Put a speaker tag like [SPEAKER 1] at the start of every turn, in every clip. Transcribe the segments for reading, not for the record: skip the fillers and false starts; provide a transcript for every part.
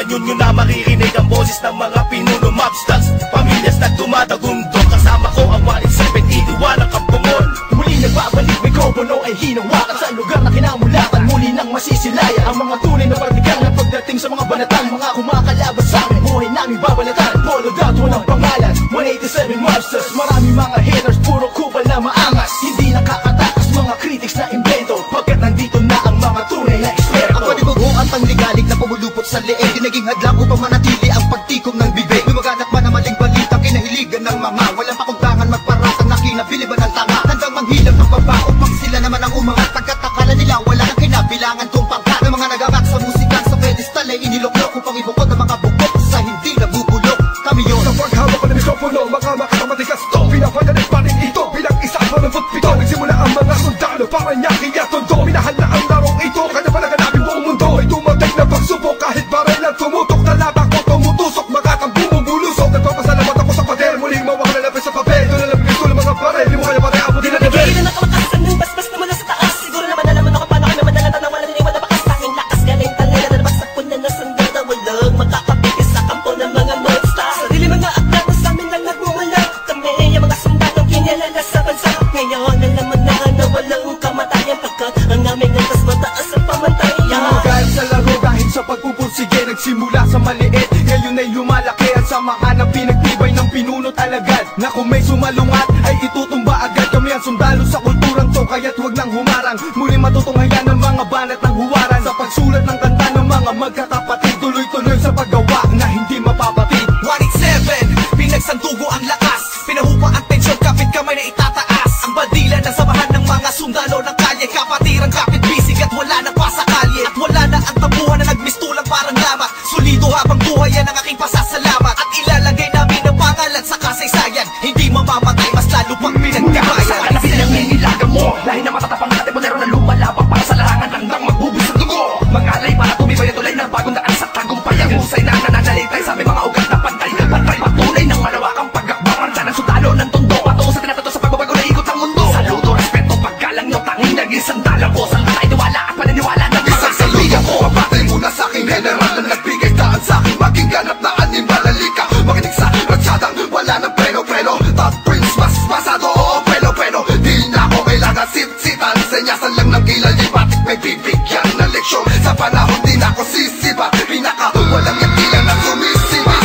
[SPEAKER 1] Ngayon nyo na maririnig ang boses ng mga pinuno mobsters, pamilyas na dumadagundong. Kasama ko ang 187, iniwalang kampungon.
[SPEAKER 2] Muli nagbabalik, mikropono ay hinawakan sa lugar na kinamulatan. Muli nang masisilayan ang mga tunay na partikal na pagdating sa mga banatan. Mga kumakalaban sa amin, buhay namin babalatan. Follow that, walang pangalan, 187 mobsters. Marami mga haters, puro kupal na maangas. Hindi nakakatakas mga critics na invento, pagkat nandito na ang mga tunay na eksperto.
[SPEAKER 3] Ang panibugo at pangligalig na pumulupot sa leeg, di naging hadlang upang manatili ang pagtikom ng bibig. Lumaganap man ang maling balita, kinahiligan ng mga walang pakundangan magparatang na kinabiliban ng tanga. Handang manghilang ng babaot, pag sila naman ang umangat. Pagkat akala nila wala nang kinabilangan kung pangkat. Ng mga nagagat sa musikang sa pedestal ay iniloklok upang ibukod ang mga bukok sa hindi nabubulok. Kami yun
[SPEAKER 2] sa paghawak ko ng mikropono, mga matigas to. Pinapadalit pa rin ito bilang isa sa 27. Nagsimula ang mga sundalo para niya kaya tondo. Minahal na ang larong ito, kanya pa naganapin buong mundo. Ay dumating na pagsubok kahit baril lang tumutok. Talabak ko tumutusok, makatang bumubulusok. Nagpapasalamat ako sa pader, muling mawak na lapis sa papel. Doon na lang gusto ng mga baril, di mo kaya pare abutin na level.
[SPEAKER 4] Bigay na nakamatasan ng basbas na mula sa taas. Siguro naman alam mo na kung paano kami madalatan ng walang iniwan na bakas. Tanging lakas galing talaga na nabagsak ko na nasandata. Walang makakapigil sa kampo ng mga monster. Sarili mga akda na sa amin lang nagmumula. Kami yung mga sundalong kinilala sa bansa. Ngayon nalaman na walang kamatayan, pagkat ang aming landas mataas ang pamantayan.
[SPEAKER 2] Kahit sa laro, dahil sa pagpupursige, nagsimula sa maliit, ngayon ay lumalaki at samahan ang pinagtibay ng pinuno't alagad. Na kung may sumalungat ay itutumba agad. Kami ang sundalo sa kulturang to, kaya't huwag nang humarang. Muli matutunghayan ng mga banat ng huwaran. Sa pagsulat ng kanta ng mga magkakapatid, tuloy-tuloy sa paggawa na hindi mapapatid.
[SPEAKER 3] 187, pinagsandugo ang lakas. Pinahupa ang tensyon, kapit kamay na itataas. Ang badila ng samahan ng mga sundalo ng kalye. Kapatirang kapit bisig at wala nang pasakalye. At wala na ang tabuhan na nagmistulang parang lamat. Sulido habang buhay yan ang aking pasasalamat. At ilalagay namin ang pangalan sa kasaysayan. Hindi mamamatay, mas lalo pang pinagkabayan.
[SPEAKER 2] Sa kanapin ang nangilagan mo, lahi na matatapang natin mo na lumalabang para sa larangan hanggang magbubus ang dugo. Mangalay para tumibay at tulay ng bagong daan sa tagumpay. Ang husay na nananalitay sa aming mga ugat na pantay. Pantay patunay ng malawakang pagkakbangan sa ng sundalo ng tondo. Patungo sa tinatato sa pagbabago na ikot ang mundo. Saludo, respeto, paggalang nyo, tanging naging sandalang ko. Sa mga tiwala at paniniwala ng mga saludo ko. Pabatay muna sa aking general na nagbigay daan sa aking maging ganap na animalalika. Makinig sa ratsadang wala ng preno-preno. Top Prince, mas pasado, oo, preno-preno. Di na ako kailangan sit-sitan. Senyasan lang ng kilay, batik may bibigyan na leksyon. Sa panahon di na ako sisipa. Pinaka walang yakila na sumisipa.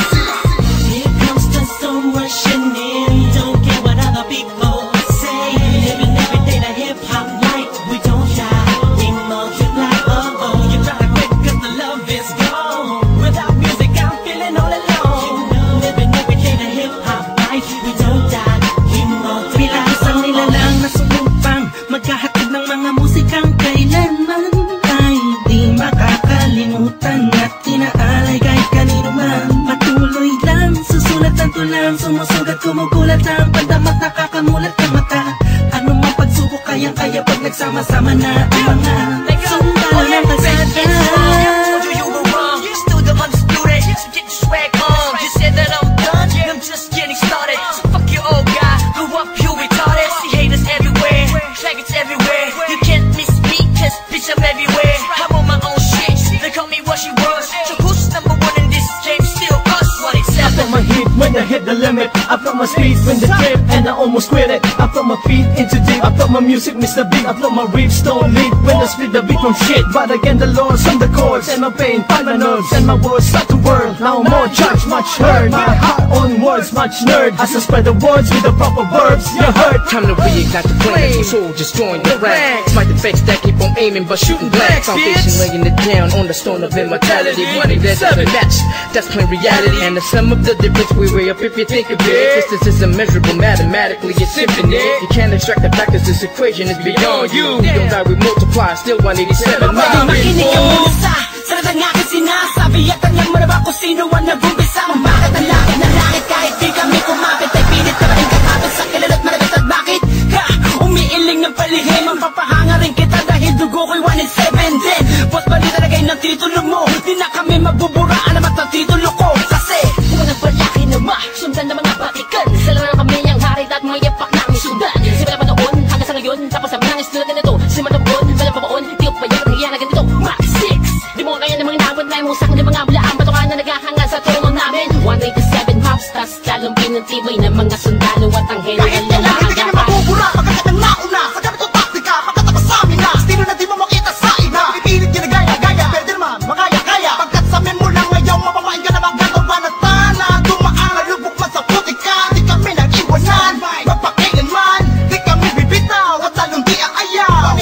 [SPEAKER 4] Here comes the sun rushing in. Don't care what other people say. Living every day the hip-hop life. We don't die, we multiply. Oh, you try to quit 'cause the love is gone. Without music I'm feeling all alone. Living every day the hip-hop life. We don't die, we multiply. Isang nilalang na sumupang maghahatid ng mga musikang kailanman ay di makakalimutan at inaalay kahit kanino man. Patuloy lang, susulat ang tulang, sumusugat, kumugulat ang pandamat, nakakamulat ang mata. Ano mang pagsubok, kayang-kaya pag nagsama-sama na ang mga sundalo ng kalsada. You were wrong, still the undisputed, so get your swag on. You said that I'm done, I'm just getting started. So fuck your old guy, grew up you retarded. See haters everywhere, faggots everywhere. You can't miss me, cause bitch I'm everywhere. I'm on my own shit, they call me what she was. So who's number one in this game? Still us, 187.
[SPEAKER 2] I felt my heat when I hit the limit. I felt my speed when the trip and I almost quit it. I felt my feet into deep. I felt my music miss the beat. I felt my riffs don't lead when I split the beat from shit. But again the Lord's on the chords and my pain find my nerves and my words start to burn. Now more judge, much heard. My heart on words, much nerd. As I spread the words with the proper verbs, you heard.
[SPEAKER 5] Time to reignite the flame. My soul just joined the ranks. Smite the fakes that keep on aiming but shooting blank. Foundation laying it down on the stone of immortality. Money that's never matched, that's plain reality. And the sum of the difference we weigh up if you think of it. Distance is immeasurable, mathematically it's infinite. You can't extract the fact that this equation is beyond you. We don't die, we multiply, still 187.
[SPEAKER 4] Makinig ka muna sa sarap ng aking sinasabi. At alam mo na ba kung sino ang nag-umpisa? Kung bakit ang langit na langit kahit di kami kumapit. Ay pilit na rin kakapit sa kilala't malabit. At bakit ka umiiling ng palihim? Ang papahanga rin kita dahil dugo ko'y 187 din. Boss bali talagay ng titulo mo. Di na kami mabuburaan naman ang titulo ko. Kasi kung nagbalaki na sundan ng mga batikan. Sila na kami ang hari at mga yapak namin sundan. Simula pa noon hanggang sa ngayon. Tapos sa mga istulad na ito. Simula pa noon, walang pabaon. Di ko pa yan, nangyayari na ganito. Max 6, di mo kaya ng mga inabot na yung musang ng mga bulaan. Batukan na
[SPEAKER 6] tibay ng mga sundalo at ang hero
[SPEAKER 3] Kahit kailan hindi ka na mabubura, pagkakat ang nauna sa ganitong taktika, pagkatapos sa amin na estilo na di mo makita sa ina. Pipilit ginagaya-gaya, pwede naman makaya-kaya. Pagkat sa amin mo lang ngayon, mapamain ka na magagawa ba na tana. Dumaan, lubok man sa putika, di kami nag-iwanan. Magpakailanman, di kami bibitaw, at lalong di ang ayaw.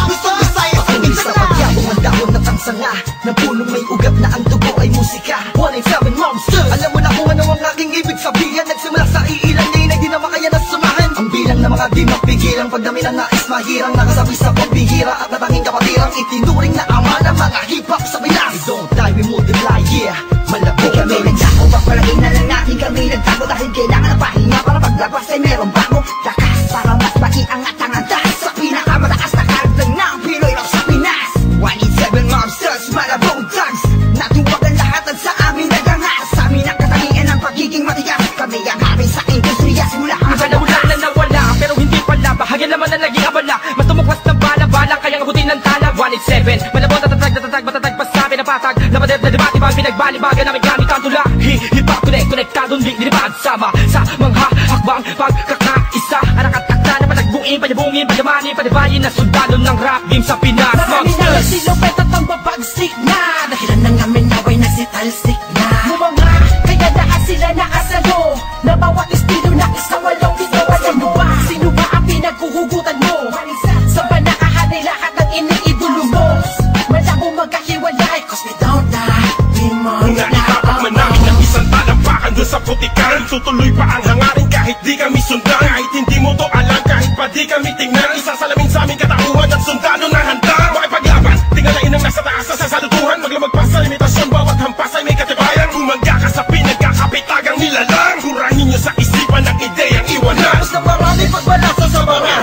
[SPEAKER 3] Gusto Visayas sa minsan na. Sa pagyabong ang dahon na tangsanga, ng punong may ugat na ang dugo ay musika. 187 Monsters. Alam mo na kung ano ang aking ibig sabihin. Nagsimula sa iilan ngayon ay di na makaya na sumahan. Ang bilang na mga di mapigilang, pagdami na nais mahirang, nakasabi sa pagbihira at natanging kapatirang itinuring na ama ng mga hip-hop sa Pinas. We don't die, we multiply, yeah. Malabo
[SPEAKER 2] kami nagdako, papalagay na lang natin kami nagtago. Dahil kailangan ng pahinga para paglabas ay merong bago. Lakas para mas maiangat ang andas sa pinakamataas na karagdag ng Pinoy rap sa Pinas. 187 Monsters, Malabong Thugs. Natuwag ang lahat at sa amin nagangas. Sa amin ang katangian ng pagiging matigas. Kami ang amin sa industriya simula ang
[SPEAKER 7] nawala na nawala, pero hindi pala. Bahagyan naman na naging abala. Mas tumukwas na bala-bala, kayang abutin ng tala. 187, malabong tatatag, matatag pa sa amin ang patag. Napadeb na debate, bang pinagbalibagan namin gamit ang tula. Hip-hop connect, konektadong dinibad sama sa mga hakbang pagkakaisa. Anakatakta na palagbuin, panyabungin, panyamanin, panibayin na sundalo ng rap game sa Pinas.
[SPEAKER 4] Marami na nagsilupet at ang babagsik na dahilan ng amin naway nagsitalsik na mga kaya lahat sila nakasalo na bawat estilo na isang walong dito. Alam mo ba? Sino ba ang pinaghuhugutan mo? Sa ba nakahanay lahat ng iniidolo mo? Malabo magkahiwalay cause we don't die, we multiply.
[SPEAKER 1] Naipapak man namin ng isang talampakan doon sa putikan. Tutuloy pa ang hangarin kahit di kami sundan. Kahit hindi mo to alam, kahit pa di kami tingnan. Isasalamin sa aming katauhan ng sundalo na handa makipaglaban. Tingalain ang nasa taas sa sasalutuhan. Maglamag pa sa limitasyon, bawat hampas ay may katibayan. Kumangga ka sa pinagkakapitagang nilalang. Kurahin nyo sa isipan ng ideyang iwanan.
[SPEAKER 3] Tapos na marami pagbalasa sa mga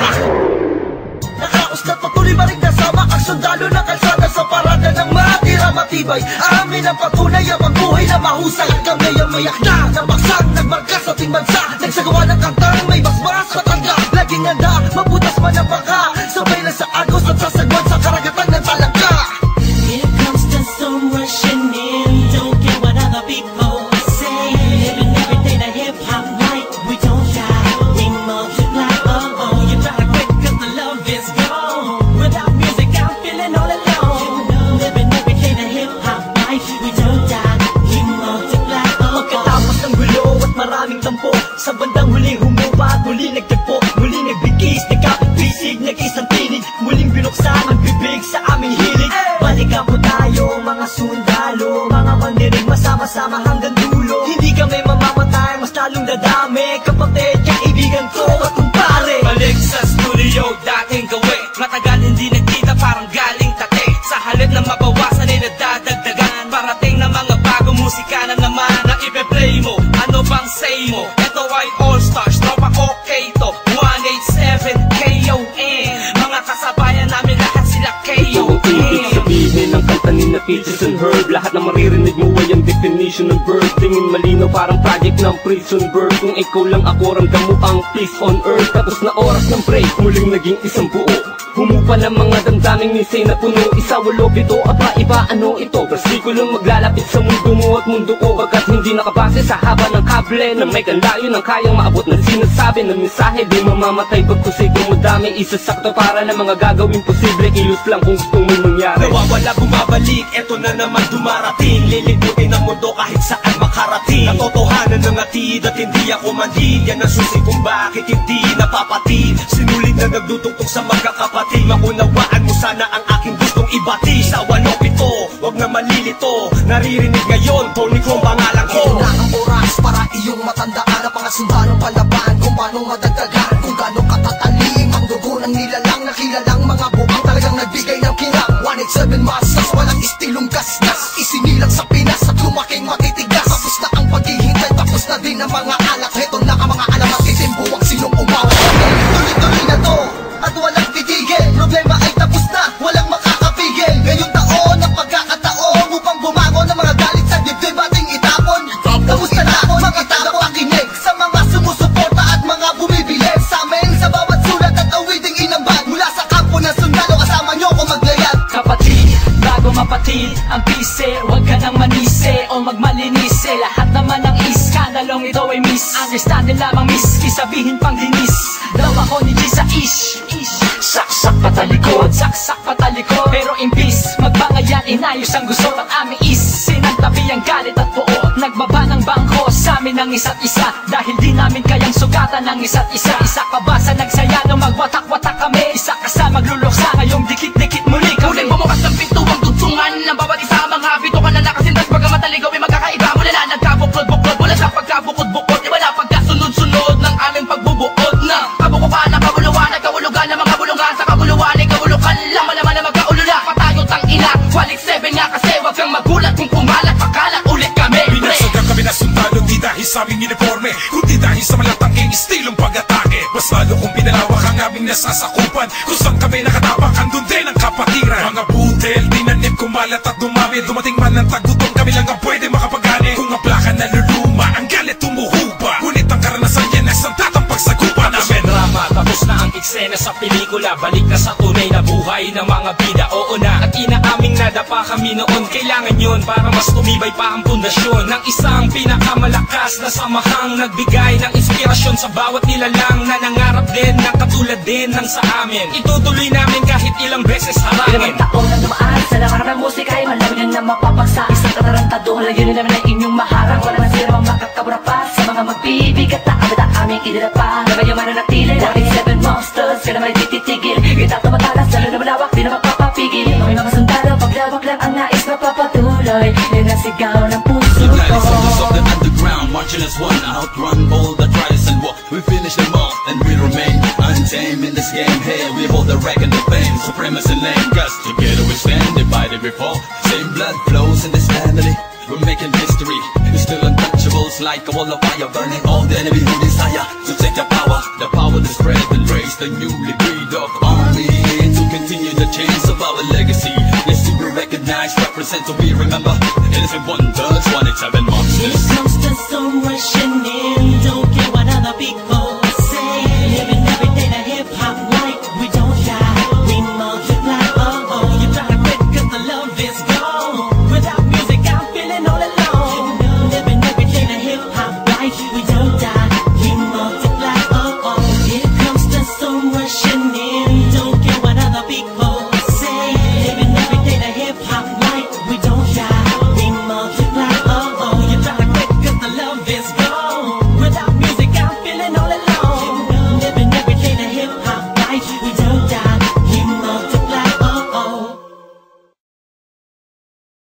[SPEAKER 3] nakaos na patuloy maring nasama ang sundalo ng kalsada sa parada ng matira matibay. Amin ang patunay ang pagbuhay na mahusay. At kami ang mayak na nabaksak, nagmarka sa ating bansa. Nagsagawa ng kantang may basbas matanda. Laging handa, mabutas man ang baka. Sabay lang sa agos at sasagwan sa karagatan ng talaga.
[SPEAKER 4] Here comes the sun rushing in. Don't care what other people say. Living every day the hip hop life. We don't die, we multiply. Oh, you gotta quit 'cause the love is gone. Without music, I'm feeling all alone. Living every day the hip hop life. We don't die, we multiply.
[SPEAKER 3] Pagkatapos ng gulo at maraming tampo, sa bandang huli humupa at muli nagtagpo. Muli nagbigis, nagkapit-bisig, nag-isang tinig. Muling binuksan ang bibig sa aming hilig. Balikan po tayo mga sundalo, mga mandinig masama-sama hanggang dulo. Hindi kami mamamatay, mas lalong dadami. Kapatid, kaibigan ko at kumpare.
[SPEAKER 7] Balik sa studio, dating gawi. Matagal hindi nagkita, parang galing tate. Sa halip na mabawasan ay nadadagdagan. Parating na mga bagong musika na naman na ipe-play mo. Ano bang say mo? Ito ay All Stars, tropa okay to. 187 KON. Mga kasabayan namin lahat sila KON.
[SPEAKER 8] Ibig sabihin ng kanta ni na Peaches and Herb. Lahat na maririnig mo ay ang definition ng bird. Tingin malinaw parang project ng prison bird. Kung ikaw lang ako, ramdam mo ang peace on earth. Tapos na oras ng break, muling naging isang buo. Humupa ng mga damdaming nisay na puno. Isa, walo, pito, aba, iba, ano ito? Versikulong maglalapit sa mundo mo at mundo ko. Pagkat hindi nakabase sa haba ng kable na may kanlayo ng kayang maabot ng sinasabi ng mensahe. Di mamamatay pagkusay kung madami. Isasakto para ng mga gagawin posible. Kilos lang kung gusto mong mangyari.
[SPEAKER 1] Nawawala, bumabalik, eto na naman dumarating. Lilibutin ang mundo kahit saan makarating. Natotohanan ng atid at hindi ako manhid. Yan ang susi kung bakit hindi napapatid. Sinulit na nagdutungtong sa magkakapatid. Maunawaan mo sana ang aking gustong ibati. Sa 107, wag na malilito. Naririnig ngayon, Tony Chrome pangalan ko.
[SPEAKER 3] Ito na ang oras para iyong matandaan ang mga sundalong palaban. Kung paano madagdagan, kung gano'ng katatalim ang dugo ng nilalang na kilalang mga buwang talagang nagbigay ng kinang. 187 Monsters, walang istilong gasgas. Isinilang sa Pinas at lumaking matitigas. Tapos na ang paghihintay, tapos na din ang mga alak. Heto na ang mga alamat, itimbuwang sinong umawa. Tuloy-tuloy na to, at walang titigil. Problema ay tapos na, walang makakapigil. Ngayong taon ang pagkakataon upang bumango ng mga galit sa dibdib ating itapon. Tapos na ako, mga tagapakinig sa mga sumusuporta at mga bumibili sa amin sa bawat sulat at awiding inambag. Mula sa kampo ng sundalo, kasama nyo ko maglayag.
[SPEAKER 7] Kapatid, bago mapatid ang pise, huwag ka nang manise o magmalinise. Lahat naman ng iskandalo talong ito ay miss. Understanding lamang miss, kisabihin pang dinis. Daw ako ni G sa ish. Saksak patalikod, saksak patalikod. Pero imbis magbangayan, inayos ang gusto at aming is. Sinantabi ang galit at puot, nagbaba ng bangko sa amin ang isa't isa. Dahil di namin kayang sugatan ng isa't isa. Isa ka ba sa nagsaya nung magwatak-watak kami? Isa ka sa magluluksa ngayong dikit-dikit muli kami.
[SPEAKER 2] Muling bumukas ng pintuang tugtungan ng bawat isa. Mga bito ka na nakasintas baga mataligaw ay magkakaiba. Mula na nagkabuklod-buklod, mula sa pagkabukod-bukod. Iba na pagkasunod-sunod ng aming pagbubuod na kabukukan ng kabuluhan at kahulugan ng mga bulungan. Sa kabuluhan ay kahulukan lang, malaman na magkaulula. Patayot ang ina, walik 7 nga kasi wag kang magulat kung pumalat. Pakalat ulit kami,
[SPEAKER 1] Binasagang kami na sundalo, di dahil sa aming uniforme, kundi dahil sa malatangking estilong pag-atake. Mas lalo kung pinalawak ang aming nasasakupan, kung saan kami nakatapak, andun din ang kapatiran. Mga budel, tinanim, kumalat at dumami. Dumating man ng tagutom, kami lang ang pwede makapagani. Kung ang plaka naluluma, ang galit tumuhuba. Ngunit ang karanasan yan ay santatang pagsagupa namin.
[SPEAKER 7] Drama, tapos na ang eksena sa pelikula. Balik na sa tunay na buhay ng mga bida. Oo na, at inaaming nadapa kami noon. Kailangan yun para mas tumibay pa ang pundasyon ng isang pinakamalakas na samahang nagbigay ng inspirasyon sa bawat nilalang na nangarap din na katulad din ng sa amin. Itutuloy namin kahit ilang beses harangin.
[SPEAKER 6] Ilang taon na dumaan sa lakarap ng musika ay malamin na mapapagsa. Isang katarantado, layunin namin ay inyong maharang. Wala man sila mang makakabura pa sa mga magbibigat na abad ang aming idinapa. Na kayo mananatili, dating 7 monsters, kaya naman ititigil. Kita tumatalas, lalo na malawak, di na magpapapigil. May mga sundalo, paglawak lang ang nais mapapatuloy. Yan ang sigaw ng puso ko.
[SPEAKER 9] Soldiers of the underground, marching as one, outrun all the trials and war. We finish them all, and we remain untamed in this game. Hey, we hold the rank and the fame, supremacy lane. Cause together we stand, divided we fall. Same blood flows in this family. We're making history, we're still untouchables. Like a wall of fire, burning all the enemy who desire to take the power to spread and raise the newly breed of army. To continue the chains of our legacy. Yes, to be recognized, represent, so we remember. Innocent wonders, 187 monsters.
[SPEAKER 4] Here comes the sun rushing in.